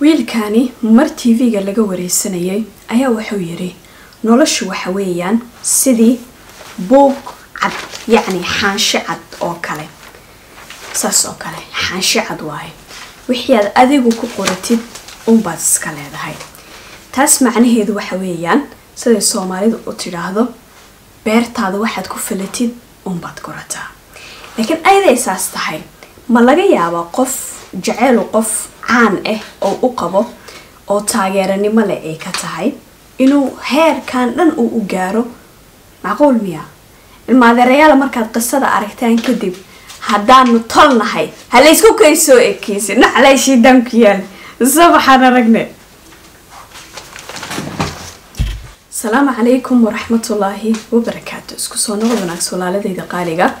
wiilkaani mar TV-ga laga wareysanayay ayaa wuxuu yiri noloshu waxa weeyaan sidii buug cad yacni xaansho cad oo kale saas oo kale xaansho cad waaye wixii aad adigu ku qoratid baad iska leedahay taas macnaheedu waxa weeyaan sida Soomaalidu u tiraahdo beertaada waxaad ku falatid baad qorataa laakiin ayday saas tahay ma laga yaabo qof jacayl qof caan ah oo u qabo oo taageeranimo leh ay ka tahay inuu heerkan dhan u gaaro macquul miya ilmaadeerayaal markaad qisada aragtaan kadib haddaanu tolnahay hal isku kaysoo ekeysay naclayshi dankiyal sabaxana ragne السلام عليكم ورحمة الله وبركاته اسكو سونا ودناك سولالة ديدا قاليقا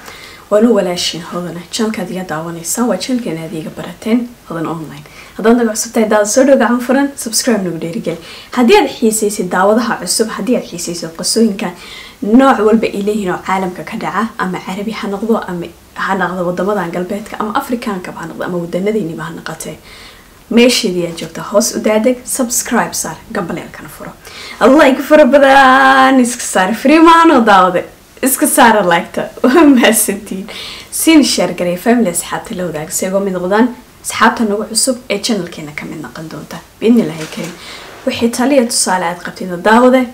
وانو ولاشين هودنا جانكا ديا داوانيسا وجانكا ناديقا براتين هودنا اونلاين هدان داقو عصبتاي داد سودو قاعن فرن سبسكرايب نوغو ديري قالي هدي اد حيسيسي داودها عصب هدي اد حيسيسي القصوين كان نوع والبا إليه نوع عالمكا كدعا اما عربي هنقضو اما هنقضو ودامدان قلبيتك اما افريكانكا بهنقضو اما ودناديني بهنقاتي ماشي دي جوجتا هوس ودادك سبسكرايب صار قبل كان فرو الله يكفر بدان اسك صار فري مانو داود اسك صار لايكتا وما ستين سين شير غري فاميلي اصحابتي لو داك سيغو ميد غدان اصحابتا نوع عصب اي channel كينا كميد نقن دونتا باذن الله الكريم وحي تاليه تصالات قبتينا داود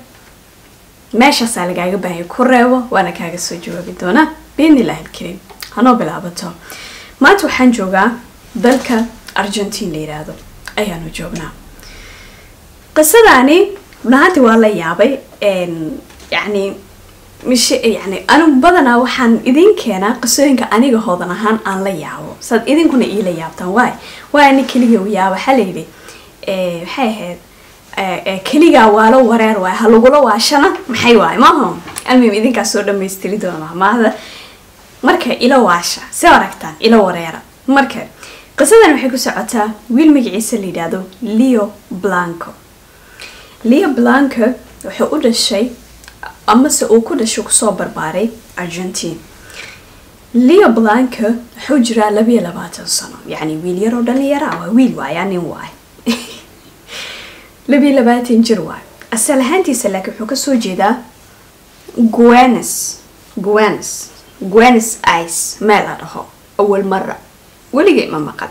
ماشي سالغاغا باهي كوريبو وانا كاغا سو جوابي دونا باذن الله الكريم هانو بلابتو ما waxaan joogaa dalka Argentina ليرادو أيانو جوبنا قصداني بناتي والله يابي يعني مش يعني أنا بدنا وحن إذن كنا قصدين كأني جهودنا هان أنا لا يابو صد إذن كنا إيه لا يابتن واي أنا كلي ويابا حليلي هاي كلي والو ورير واي هلو قولوا عشان محي واي ما هم المهم إذن كسر دم يستلي دونا ما هذا مركه إلى واشة سواركتان إلى وريرة مركه قصدنا waxay ku socotaa wiil magaciisa la yiraahdo Leo Blanco. Leo Blanco wuxuu u dhashay ama se uu ku dhashay soo barbaaray Argentina. Leo Blanco wuxuu jiraa 22 sano, yani wiil yar oo dhalinyaro ah, wiil waa yani waa. 22 jir waa. Asal ahaantiisa laakiin wuxuu ka soo jeedaa Buenos Aires meel ah dhaho awal marra ولقي ما مقد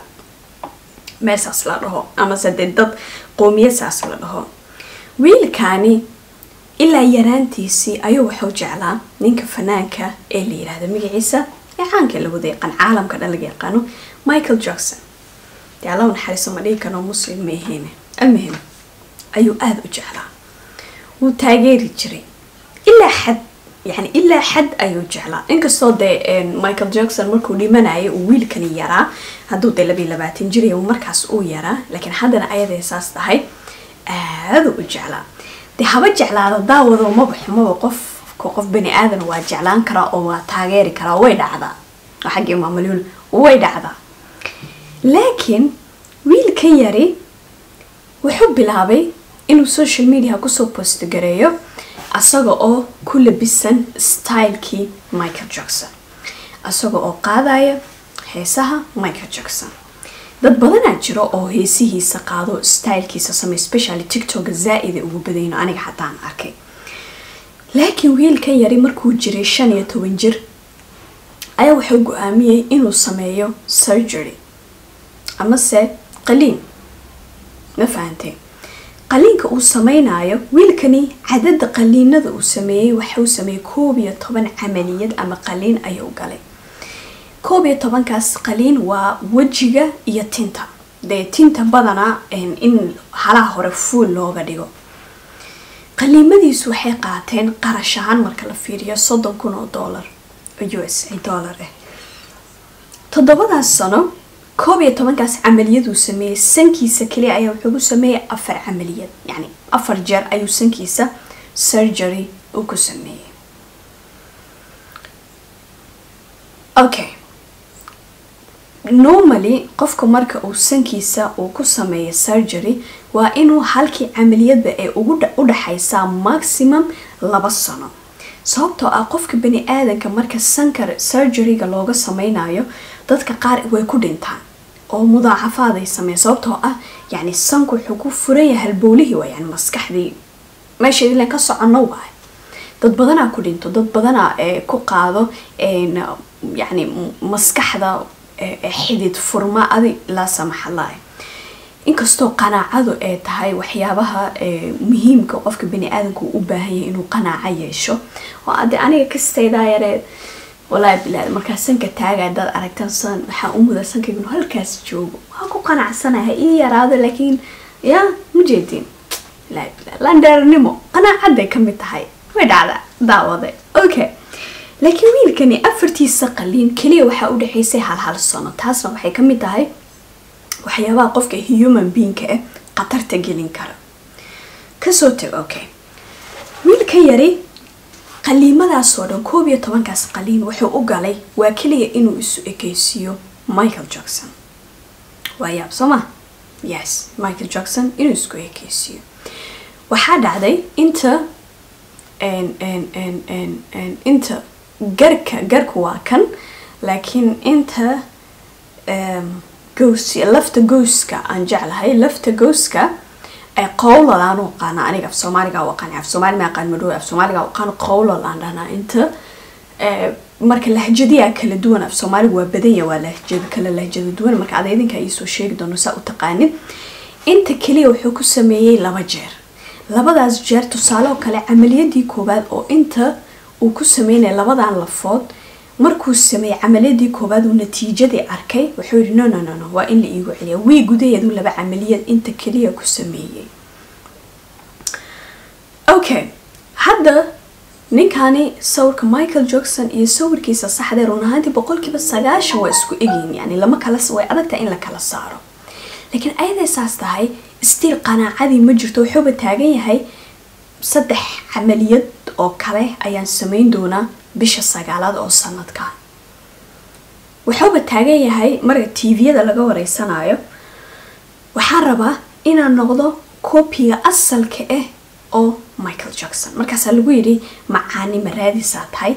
ما ساس له أما سددت قومية ساس له ويل كاني إلا يرانتيسي أيوه حوج على نينك فنانك اللي هذا مجلسة يعنك اللي وذيقن عالم كذا اللي يقانو مايكل جاكسون تعالون حارس أمريكا كانوا مسلم مهينة المهم أيوه هذا وجعله وتاجر يجري إلا حد أيو جعلا إنك صوت مايكل جاكسون مركو لي منعي وويل كان يرى هادو دي لباتين جري ومركز او يرى لكن حدنا أيضا إساس تهي هذا جعلا دي حابة جعلا داوض ومبح موقف كوقف بني آذن وجعلان كرا أو تاغيري كرا ويدا عدا وحقي مامليون ويدا عدا لكن ويل كان يري وحب لابي إنو السوشيال ميديا كسو بوست جريو asaga oo ku labisan style-kii Michael Jackson asaga oo qaadaya heesaha Michael Jackson dad badan jiro oo heesihiisa qaado style-kiisa samay especially TikTok zaid ugu badayno aniga xataan arkay laakiin wiilka yari markuu jiray 15 jir ayaa wuxuu go'aamiyay inuu sameeyo surgery ama se qaliin ma fahantay قلينك uu sameeynayo wiilkani cadada qaliinada uu sameeyay waxa uu sameeyay 12 amaliyad ama qaliin ayuu galay 12 kaas qaliin waa wajiga iyo tinta tinta badana in halaha hore full looga dhigo qaliimadiisu waxay qaateen qarash ahaan marka la fiiriyo $30,000 US dollar todobadaas sano 12 kaas amaliyad uu sameeyay sankiisa kaliya ayaa wuxuu sameeyay 4 amaliyad yani 4 jeer ayuu sankiisa surgery uu ku sameeyay okay normally qofka marka uu sankiisa uu ku sameeyo surgery waa inuu halkii amaliyadba ay ugu dhaxaysaa maximum 2 sano sababtoo ah qofka bani aadanka marka sankar surgery-ga looga sameeynayo dadka qaar way ku dhintaan oo mudaacafaad ay sameeyaan sababtoo ah yani sanku wuxuu ku furan yahay halbowlihii waa yani maskaxdii meesha idin ka socono waa dad badanaa ku dhinto dad badanaa ku qaado yani maskaxda xidid furma adi la samaxalaay inkastoo qanaacadu ay tahay waxyaabaha muhiimka qofka bini aadamku u baahan yahay inuu qanaaco yeesho oo aniga kastayda yaree والله بالله marka sanka taaga dad aragtan san waxa u muda sanka inuu halkaas joogo waxa ku qanacsanahay in yaraado laakiin ya mujeedin la landarnimo qanaacada kamid tahay way dhacda daawade okay laakiin wiilkani afartiisa qaliin kaliya waxa u dhaxaysay hal sano taasna waxay kamid tahay waxyaabaha qofka human being ka qatarta gelin kara kasoo tag okay wiilka yari qaliimadaas oo dhan 12 kaas qaliin wuxuu u galay waa kaliya inuu isu ekeysiyo Michael Jackson waaya soma yes Michael Jackson inuu isku ekeysiyo waxa dhacday inta inta garka waa kan laakiin inta gooska lafta gooska aan jeclahay lafta gooska قولا لانو قانا أنا في سومالي وقانا في سومالي ما قان مدوي في سومالي وقانا قولا لاننا أنت مرك اللهجة دي كل دونا في سومالي وبدية ولهجة كل اللهجة دونا مرك عادين كيسو شيء دونو ساو تقانين أنت كلي وحكو سمية لبجر لبدا زجر تصالو كلا عملية دي كوباد أو أنت وكو سمية لبدا عن لفظ مركو سمية عملية دي كوباد ونتيجة دي أركي وحوري نو وإن اللي يقول عليه ويقودي يدون لبا عملية انت كليا كو سمية اوكي هذا نكاني صورك مايكل جاكسون iyo sawirkiisa saxda runaantii boqolkiiba 9 waa isku egin yani lama kala way adagta in la kala saaro laakiin ayada saas tahay still qanaacadi ma jirto wuxuu taagan yahay 3 amaliyad oo kale ayaan sameyn doonaa bisha 9aad oo sanadkan wuxuu taagan yahay marka TV-da laga wareysanayo waxa rabaa inaan noqdo koobiga asalka ah oo Michael Jackson markaas lagu yiri macaani maraadisaa tahay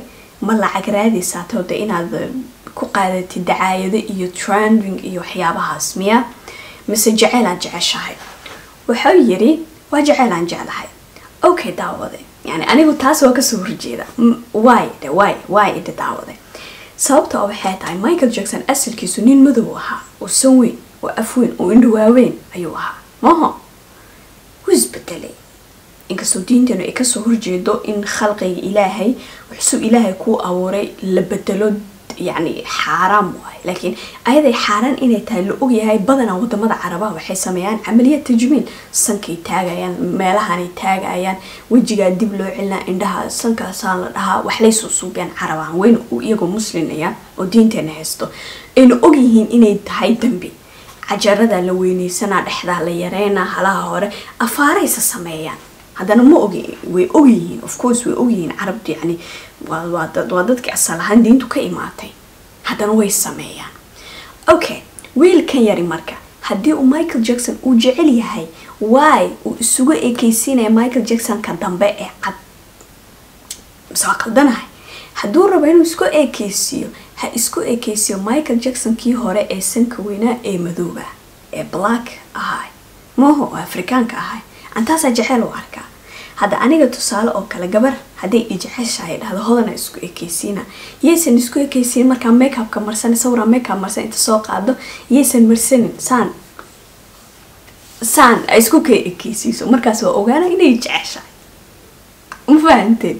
ma lacag raadisaa tahay inaad ku qaadatid dacaayada iyo trending iyo waxyaabahaas miya mise jeclaan jeceshahay wuxuu yiri waa jeclaan jeclahay okay daawade yani anigu taas waa ka soo horjeeda why ida daawade sababta waxay tahay Michael Jackson asalkiisu nin madow ahaa oo sanweyn oo afweyn oo indhawaaweyn ayuu ahaa maaha wusbedeli inkastoo diintana ay ka soo horjeedo in khalqiga ilaahay wuxuu ilaahay ku abuuray la bedelo yani xaraam waay laakiin ayada xaraan inay tahay la og yahay badana wadamada Carabaha waxay sameeyaan amaliyad tajmiil sankay taagayaan meelahan ay taagayaan wajiga dib loo cilna indhaha sanka saan la dhaha wax lay soo suubiyaan Carabaha weyn oo iyagoo muslimaya oo diinteena haysto in og yihiin inay tahay dambi cajarada la weyneysana dhexda la yareena halaha hore afaaraysa sameeyaan hadana ma ogi way ogyihiin of course way ogyihiin Carabtu yani waa dadka asal ahaan diintu ka imaatay hadana way sameeyaan okay wiilkan yari marka hadii uu Michael Jackson uu jecel yahay why uu isugu ekeysiinay Michael Jackson ka dambe ee cad saqadanahay haduu rabo inuu isku ekeysiyo ha isku ekeysiyo Michael Jackson kii hore ee sanka weynaa ee madooba ee black ahay mooho Afrikaanka ahay antaasa jecel u arka hada aniga tusaale oo kala gabar haday ijeceshahay dhahdo hodana isku ekeysiina yeesan isku ekeysiin marka makeup ka marsan sawira makeup marsan inta soo qaado yeesan marsanin saan isku ekeysiiso markaas waa ogaana inay jeceshahay ma fahanteen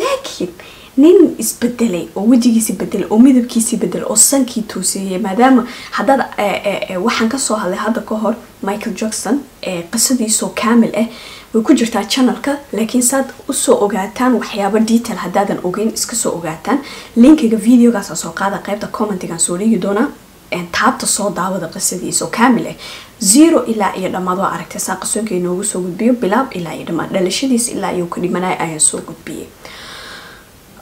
laakiin nin isbedelay oo wajigiisa bedelay oo midabkiisa bedelay oo sankii toosiyay maadaama hadda waxaan ka soo hadlay hadda ka hor Michael Jackson qisadiisu kaamil ah way ku jirtaa channelka laakiin saad u soo ogaataan waxyaabo detail hadaadan ogeyn iska soo ogaataan linkiga videogaas soo qaada qaybta commentigan soo dhigi doona taabta soo daawada qisadiisu kaamil ah 0 ilaa iyo dhamaad waa aragtay saa qisooyinka inoogu soo gudbiyo bilaab ilaa iyo dhamaad dhalashadiisa ilaa iyo ka dhimanay ayaan soo gudbiyay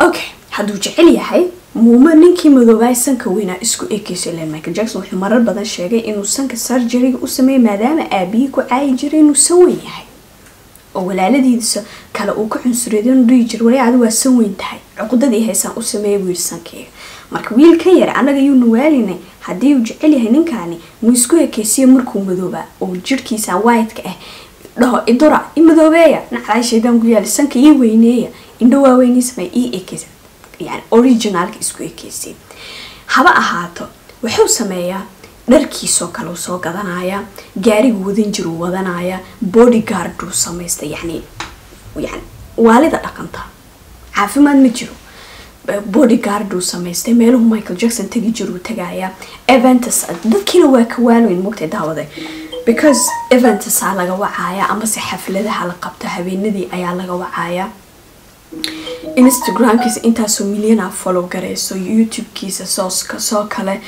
okay haduu jecel yahay muuma ninkii madoobay sanka weynaa isku ekeyso ilaa Michael Jackson wuxuu marar badan sheegay inuu sanka surgery u sameeyay maadaama aabihi ku caay jiray inuu saweyn yahay oo walaaladiisa kala uu ku cunsureeyo inuu jir wariicadu waa saweyn tahay cuqdadii haysan u sameeyay wiil sankeega marka wiilka yar anaga yuu nuwaalinay haddii uu jecel yahay ninkaani muu isku ekeysiyo markuu madooba oo jirkiisa white ka ah dhaho idura imadoobeeya nacay shaydan ku yaal sanka ii weyneeya indho waaweyn ismay ii ekeysa yani originalka isku ekeysi haba ahaato wuxuu sameeyaa dharkiisoo kale uu soo gadanaya gaarigu wadan jiru wadanaya bodyguard uu sameystay yani waalida dhaqanta caafimaad ma jiro bodyguard uu sameystay meeluhu Michael Jackson tagi jiru tagaya events dadkiina waa ka waalweyn moogtay daawaday because events laga wacaya ama si xafladaha la qabto habeenadii ayaa laga wacaya Instagram kiisa intaasoo milyan follow gareyso YouTube kiisa soo kale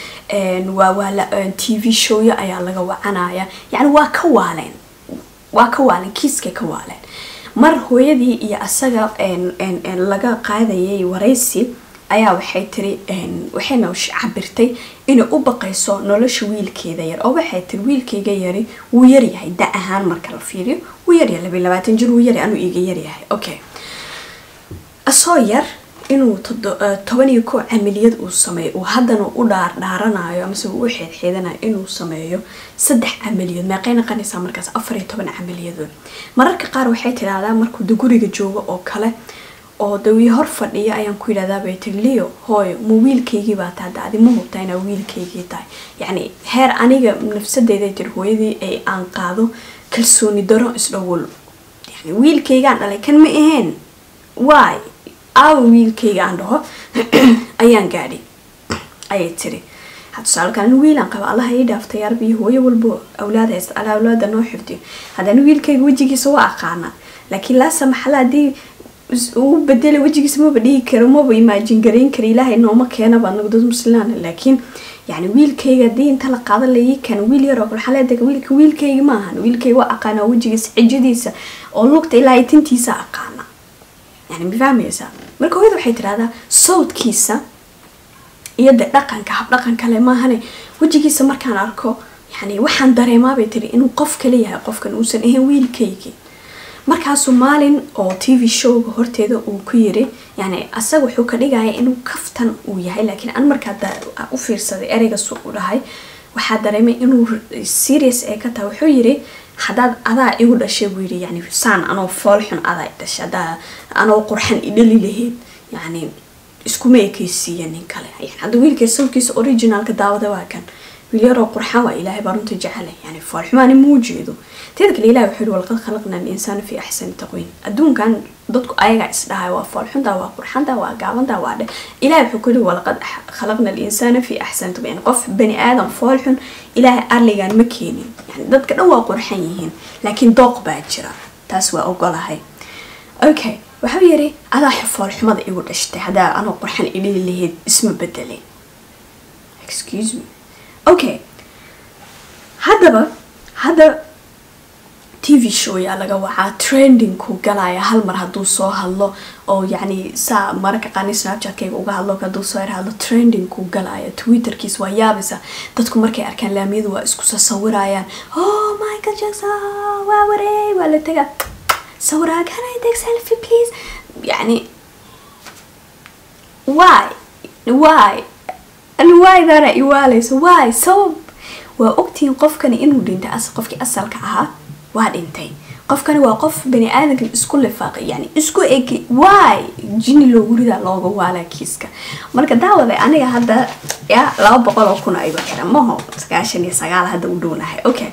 waa TV show ayaa laga wacanaya yani waa ka waaleen kiiska ka waaleen mar hooyadii iyo asaga laga qaadayay wareysi ayaa waxay tiri waxayna cabirtay inay u baqayso nolosha wiilkeeda yar oo waxay tiri wiilkeyga yari wuu yar yahay da ahaan marka la fiiriyo wuu yar yahay 22 jir wuu yar anu iga yar yahay okay asoo yar inuu 11 camaliyad uu sameeyo oo haddana u dhaaranayo ama soo u xeedxeedanayo inuu sameeyo 3 camaliyad meeqayna qanaysa markaas 14 camaliyad mararka qaar waxay tiraahdaa markuu guriga joogo oo kale oo dawi hor fadhiya ayaan ku yiraahdaa bay tiliyo hooyo mu wiilkeygii baa taadaadi ma hubtayna wiilkeygii tahay yani heer aniga nafsadeeda tir hooyadii ay aan qaado kalsooni daro isdhawol yani wiilkeygaan dhalay kan ma ahayn why wiilkeyga aan dhaho ayaan gaadhi ayay tiri hadda saalkan wiilan qaba Allah ay dhaaftay yarbi hooyo walbo awlaad haysta awlaada noo xifdiyo hadana wiilkeyga wajigiisa waa aqaana laakiin la samaxlaadii uu bedel wajigiisa ma badhigi karo ma imagine gareyn karo ilaahay nooma keena baa nagdad muslimaan laakiin yani wiilkeyga diinta la qaadan leeyay kan wiil yar oo xaleeda wiilkeyga ma ahan wiilkeyga waa aqaana wajigiisa xijadiisa oo lugta ilaahay tintiisa aqaana يعني بفهميسا marka hooyada waxay tiraahdaa sawdkiisa iyo dhaqanka hab dhaqan kale ma ahane wajigiisa markaan arko yani waxaan dareemaa bay tiri inuu qof kale yahay qofkan uusan ahayn wiilkeyga markaas Soomaalian oo TV show horteeda uu ku yiri yani asaga wuxuu ka dhigaya inuu kaftan uu yahay laakiin aan markaa u fiirsaday ereyga soo u dhahay waxa dareemay inuu serious ee ka tahay wuxuu yiri hadad adaa igu dhashay buu yiri yani saan anoo foolxun adaa dhashay adaa anoo qurxan idhali lahayd yani isku ma ekeysiiyeen nin kale yani hada wiilka sawkiisa originalka daawada waa kan wiil yar oo qurxan waa ilaahay barunta jecel yani foolxumaan ma jeedo teeda kale ilaahay wuxuu walqad khalaqna al-insana fi ahsani taqwim adduunkan dadku ayaga isdhahay waa foolxunda waa qurxanta waa gaabanta waa ilaahay wuxuu ku yiri walqad khalaqna al-insana fi ahsani taqwim qof bani aadam foolxun ilaahay arligan ma keenin yani dadka dhan waa qurxan yihiin laakiin dooq baa jira taas waa ogolahay okay waxa yiri adaa foolxumada igu dhashtay hada anoo qurxan idhili lahayd isma bedelay excuse me okay hada TV show ya laga waxa trending ku galaya hal mar haduu soo hadlo oo yani sa marka qani Snapchat kayga uga hadlo ka duu soo hadlo trending ku galaya Twitter kiis waa yaabisa dadku markay arkaan laamiyadu waa isku sawirayaan oh Michael Jackson waa wareey wala taga sawira can I take selfie please yani why and why that you always why so waa ogtiin qofkan inuu dhintay qofkii asalka ahaa waa dhintay qofkani waa qof bani aadamka isku lifaaqay yani isku eg why jini loogu rida looga waala kiiska marka daawada aniga hadda ya 200,000 ayba xiran maho 99 hadda u dhoonahay okay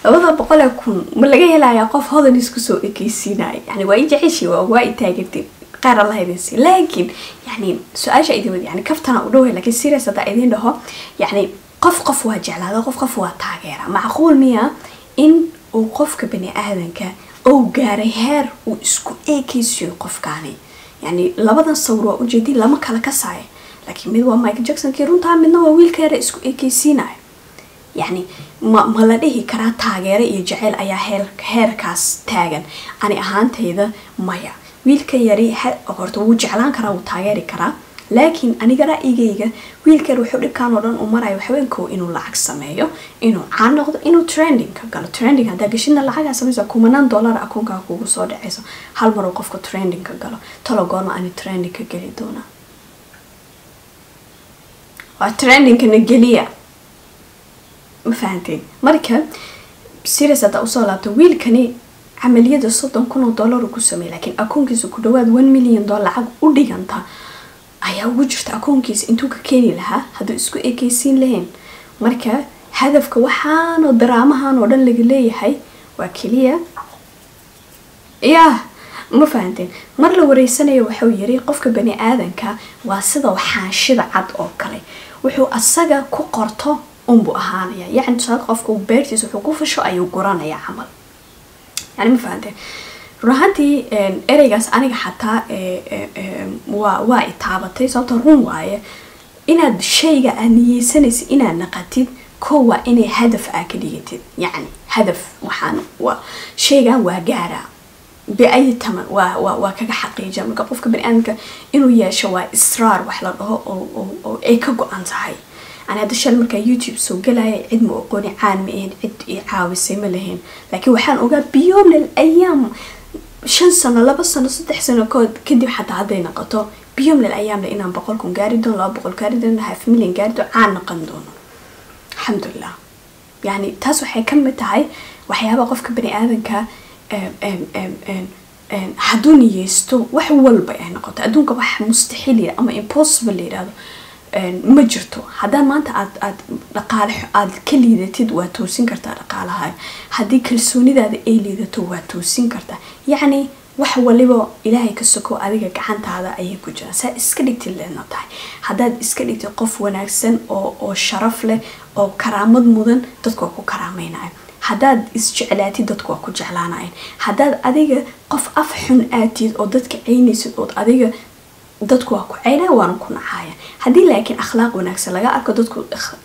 200,000 ma laga helayaa qof hodan isku soo ekeysiinay yani waa jeceshay waa taageertay qaar Allah idinsi laakiin yani su'aasha idin yani kaftana u dhaway laakiin serious hada idin dhaho yani qof waa jeclaada qof waa taageera macquul miya in oo qofka bani aadanka oo gaaray heer uu isku ekeysiyo qofkaani yani labadan sawir waa u jeedin lama kala ka saay laakiin mid waa Michael Jackson kii runta midna waa wiilka yar isku ekeysiinay yani ma la dhihi karaa taageero iyo jacayl ayaa heerkaas taagan ani ahaantayda maya wiilka yari horta wuu jeclaan karaa wuu taageeri karaa laakiin aniga ra'yigayga wiilka wuxuu dhibkaan oo dhan u marayo waxweynku inuu lacag sameeyo inuu caan noqdo inuu trending ka galo trending hada gashina lacag sameeyo $10,000 akoonka kugu soo dhacayso hal mar oo qofka trending ka galo talo goorma ani trending ka gali doona waa trendingkana geliya ma fahanteen marka serious hada usoo laabto wiilkani camaliyada $30,000 ku sameeyay laakiin akoonkiisa ku dhawaad $1 million lacag u dhiganta ayaa ugu jirta akoonkiisa intuu ka keeni lahaa haduu isku ekeysiin lahayn marka hadafka waxaan oo daraamahan oo dhan laga leeyahay waa kaliya ma fahanteen mar la wareysanayo wuxuu yiri qofka bani aadanka waa sida waxaanshida cad oo kale wuxuu asaga ku qorto umbu ahaanaya yani soo qofku beertiisa wuxuu ku fasho ayuu guranaya camal يعني ما فهمت روحانتي إريجاس أنا حتى واي تعبتي صوت الروم واي إن الشيء أني سنس إن نقتد كوا إني هدف أكيد يعني هدف وحان وشيء وجارة بأي تمن وكذا حقيقة من قبل كبر أنك إنه يشوى إصرار وحلا أو إيكو أنصحي أنا هذا الشيء مركا يوتيوب سو قلها عد مؤقوني عالمين عد عاوزي ملهين لكن وحان أوقات بيوم من الأيام 5 سنة 2 سنة 6 سنة كدي حتى هذين قطو بيوم من الأيام لقينا بقولكم قاردون لا بقول قاردون 500,000 قاردون عان قندون الحمد لله يعني تاسو حيكمل تعي وحيابا قفك بني آذن كا حدوني يستو وحول بيان قطو أدونك وح مستحيل أما impossible هذا ما جرتو هذا ما أنت رقال كلي ذاتيد واتوسين كرتا رقالها هذه كلسوني ذا إيلي ذاتو واتوسين كرتا يعني وحوليبو إلهي كسكو أذيك كحنت هذا أي كجرا سا إسكاليت اللي نطاي هذا إسكاليت قف وناكسن أو شرف له أو كرامد مدن تدكو كرامين هذا إسجعلاتي دتكو كجعلانين هذا أذيك قف أفحن آتيد أو دتك عيني سدود أذيك dadku waa ku ceynaa waan ku naxaya hadii laakiin akhlaaq wanaagsan laga arko dadku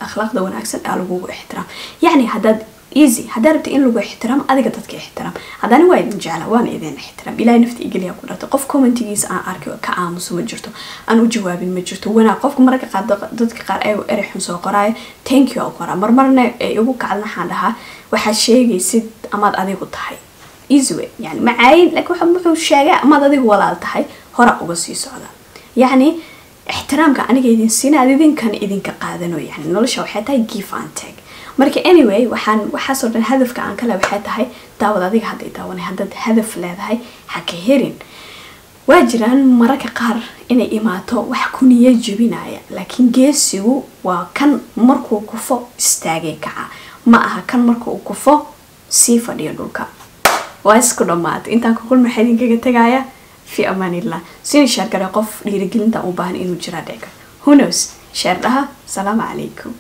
akhlaaqda wanaagsan ee lagu ixtiraam yani hadad easy hadarabta in lagu ixtiraam adiga dadka ixtiraam hadana waa idin jecla waan idin ixtiraam ilaahay nafti igaliya ku dharto qof commentigiisa aan arko ka aamuso ma jirto aan u jawaabin ma jirto wana qofka marka qaad dadka qaar ay erixun soo qoraay thank you qora marmarna ugu kacalna waxaan dhahaa waxa sheegaysid amaad adigu tahay easy way yani macaayin laakiin wuxuu sheegay amaad adigu walaal tahay hora uga sii socda يعني احترامك أنا قاعدين سينا أذين كان إذن كقادنو يعني نولش أو حتى give and take مركي anyway وحصل الهدف كان كلا بحياتها هاي تاود هذيك حتى تاوني هذا هدف لهذا هاي حكيهرين واجران مركي قار إن إماتو وحكوني يجبينايا لكن جيسيو وكان مركو كفو استاجي كعا معها كان مركو كفو سيفا ديالوكا واسكو مات انت كل محلين كي تجايا في أمان الله سين شارك رقف لرجلنا أو بان إنه جرادك who knows شارها سلام عليكم